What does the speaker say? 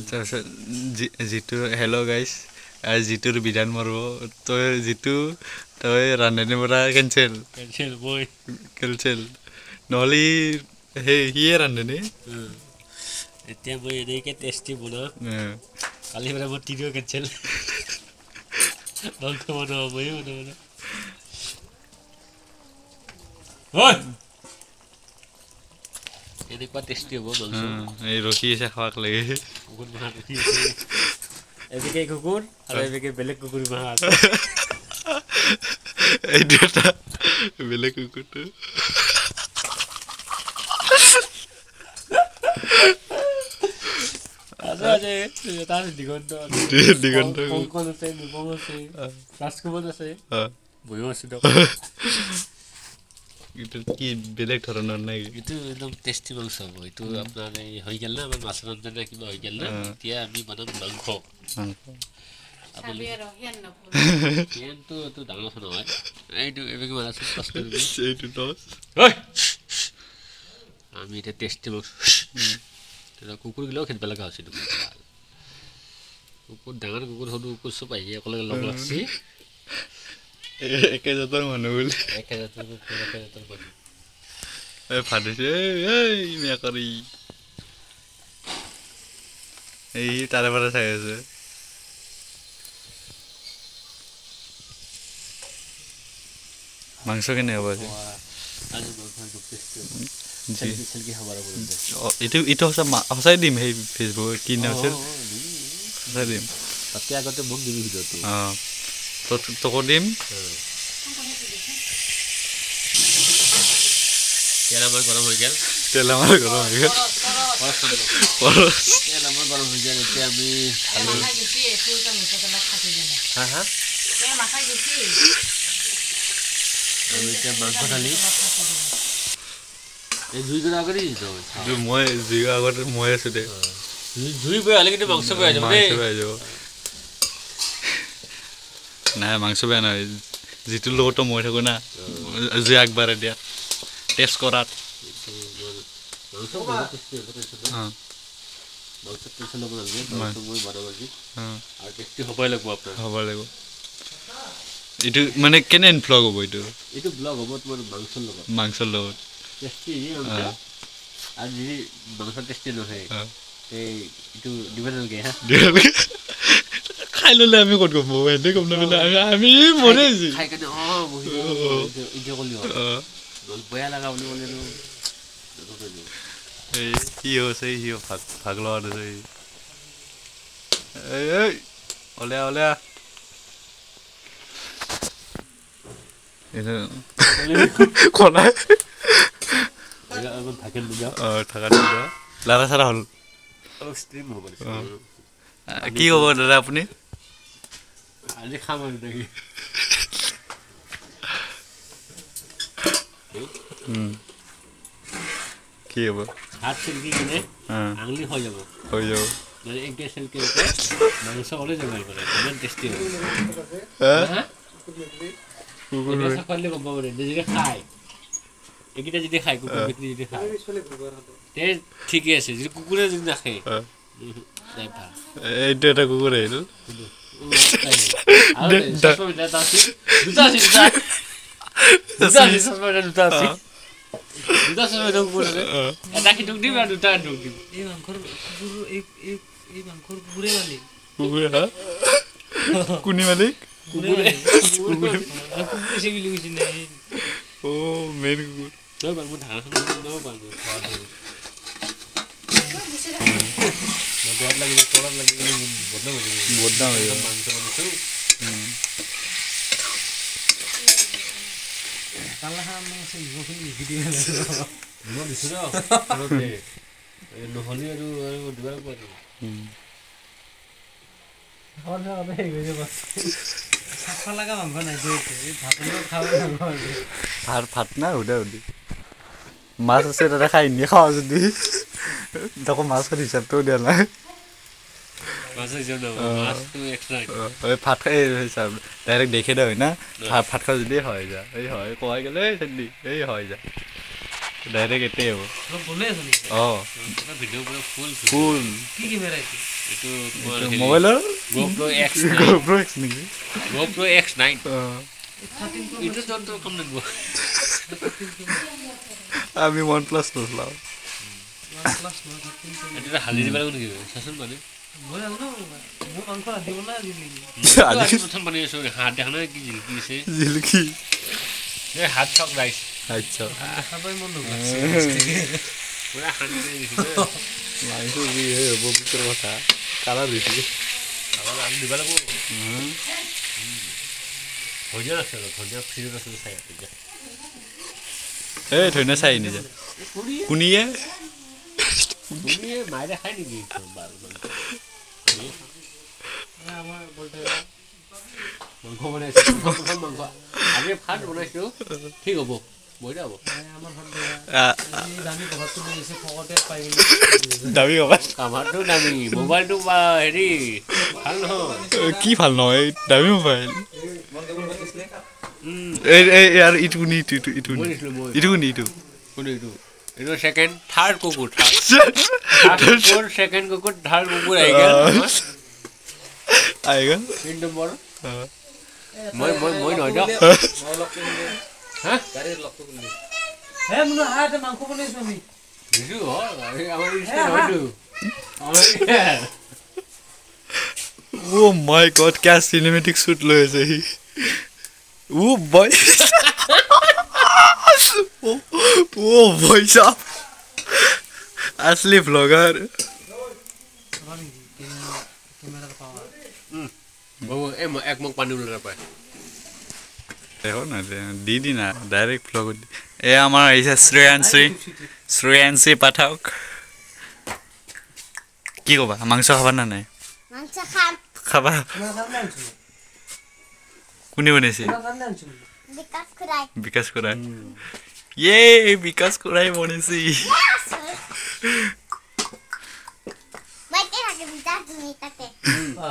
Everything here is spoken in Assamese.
তাৰপিছত যিটো হেল্ল' গাইজ যিটোৰ বিধান মাৰিব তই যিটো তই ৰান্ধনি পৰা কেঞ্চেল নহ'লে সেই সিয়ে ৰান্ধনি এতিয়া মই এনেকৈ টেষ্টি বনাওঁ কালি পৰা মই তিনিও কেঞ্চেল মাংস বনাব ময়ো বনাব এনেকুৱা টেষ্টি হ'ব মাংস এই ৰখি আছে খাবাক লাগে কুকুৰ মাহ ৰখি আছে এদিকে কুকুৰ আৰু এদিকে বেলেগ কুকুৰ মাহ আছে এইটো এটা বেলেগ কুকুৰটো তাৰ দিগন্ত কংকন আছে নিপং আছে ৰাজকুমাৰ আছে ময়ো আছো কি বেলেগ ধৰণৰ নাই এইটো একদম টেষ্টি মাংস হ'ব এইটো আপোনাৰ হৈ গ'ল না আমাৰ মাছৰ আঞ্জা কিবা হৈ গ'ল না এতিয়া আমি বনাম মাংস এইটো ডাঙৰ কথা নহয় এইটো এইভাগে মাছ আমি এতিয়া টেষ্টি মাংস কুকুৰগিলাও খেলিব লগা হৈছে কুকুৰ ডাঙৰ কুকুৰ সৰু কুকুৰ চব আহি একেলগে লগ লাগছি একে জাতৰ মানুহ বুলি একে জাতৰ মানুহ ফাটিছে মেকাৰী এই তাৰে পৰা চাই আছে মাংস কেনে হ'ব এইটো সঁচাই দিম সেই ফেচবুকত কি নাম আছিল সঁচাই দিম তাতে আগতে মোক দিবি ভিডিঅ'টো তোকো দিম তেল আমাৰ গৰম হৈ গ'ল তেল আমাৰ গৰম হৈ গ'ল এতিয়া আমি এতিয়া মাংস ঢালি এই জুই গৰা আগতে মই জুই আগতে মই আছো দে জুই বৈ হ'লে কিন্তু মাংস বেয়া যাব দেই নাই মাংস বেয়া নহয় যিটো লগতো মই থাকোঁ না জুই আগবাঢ়ে দিয়া টেষ্ট কৰাত হ'বই লাগিব আপোনাৰ হ'ব লাগিব এইটো মানে কেনে ভ্লগ হ'ব এইটো ব্লগ হ'ব তোমাৰ মাংসৰ লগত টেষ্টি আৰু যদি মাংস টেষ্টি নহয় এইটো দিব নালাগে খাই ল'লে আমি ক'ত গম পাব এনে গম নাপালে আমি মৰে খাই কেনে বেয়া লগা বুলি ক'লেনো এই সি হৈছে সি ভাগ লোৱা আছে ওলে ওলে কলাই লাৰা চাৰা হ'ল কি হ'ব দাদা আপুনি আজি খাম আৰু দেখি কি হ'ব হাত চিলকি কিনে আঙুলি হৈ যাব একে চিলকি মাংস ওলাই যাব ইমান টেষ্টি হ'ব চাকৰিলে গম পাব যদি খায় এইকেইটা যদি খায় কুকুৰ বিক্ৰী যদি খায় তে ঠিকে আছে যদি কুকুৰে যদি নাখায় এইটো এটা কুকুৰ আহিল কোনি মালিক অ মেইন বদনাম হৈ যাব নহ'লে আৰু ভাত না সুধা সুধি মাছ আছে তাতে খাই নি খাওঁ যদি তাকো মাছ হিচাপটোও দিয়া নাই ভাত খাই ডাইৰেক্ট দেখে দে হয় না ভাত খাই যদি হয় যা এই হয় কোৱাই গ'লে এই হয় যা ডাইৰেক্ট এটাই হ'ব অ ভিডিঅ' পুৰা ফুল ফুল কি কেমেৰা এইটো মোবাইলৰ GoPro X9 GoPro X নেকি GoPro X9 এইটো যন্ত্ৰ কম দিব আমি OnePlus নচলাও এটা হালি দিব লাগিব নেকি চাচোন মানে মই জানো মোৰ মাংস ৰান্ধিব না আজি প্ৰথম বনাই আছো হাত দেখা নাই কি জিলকি আছে জিলকি এই হাত চক ৰাইছ আচ্ছা খাবই মন নগ'ল পুৰা হানি দিছে মাংস যি হে হ'ব পিছৰ কথা কালা দিছি আবাৰ আমি দিব লাগিব ভজিয়া আছে ভজিয়া ফ্ৰিজত আছে চাই এতিয়া এই ধুনীয়া চাই নিজে কুনিয়ে তুমি মাইৰে খাই নেকি আমাৰ বলতে মাংস বনাইছো মাংস আমি ভাত বনাইছো ঠিক হ'ব মই যাব আমাৰ দামী ঘৰটো দিছে ফকতে পাই গ'ল দাবী হ'ব কামাৰটো দামী মোবাইলটো বা হেৰি ভাল নহয় কি ভাল নহয় দামী মোবাইল এই আৰু ইটো নি ইটো ইটো এইটো সেকেন্ড থাৰ্ড কুকুৰ সেকেন্ড কুকুৰ থাৰ্ড কুকুৰ আহি গ'ল তিন নম্বৰ মই নহয় দিয়ক হা গাড়ীৰ লকটো খুলি হে মুনো হাতে মাংস বনাইছো আমি দিছো আমাৰ ইষ্ট হয়তো ओ माय गॉड क्या सिनेमैटिक शूट लो ऐसे ही ओ भाई ओ भाई साहब असली ब्लॉगर কেমেৰাৰ পাৱাৰ বাবু এই এক মগ পানী ওলাই নাপায় देखो ना दीदी ना डायरेक्ट ब्लॉग ए हमारा ऐसा শ্ৰেয়াংশী পাঠক কি কবা মাংস খাবা না নাই মাংস খাম খাবা তোমাৰ কাৰণে আনিছো কোনে বনাইছে তোমাৰ কাৰণে আনিছো বিকাশ খুৰাই ये বিকাশ খুৰাই বনাইছে বাইতে থাকে বিটা তুমি তাতে আ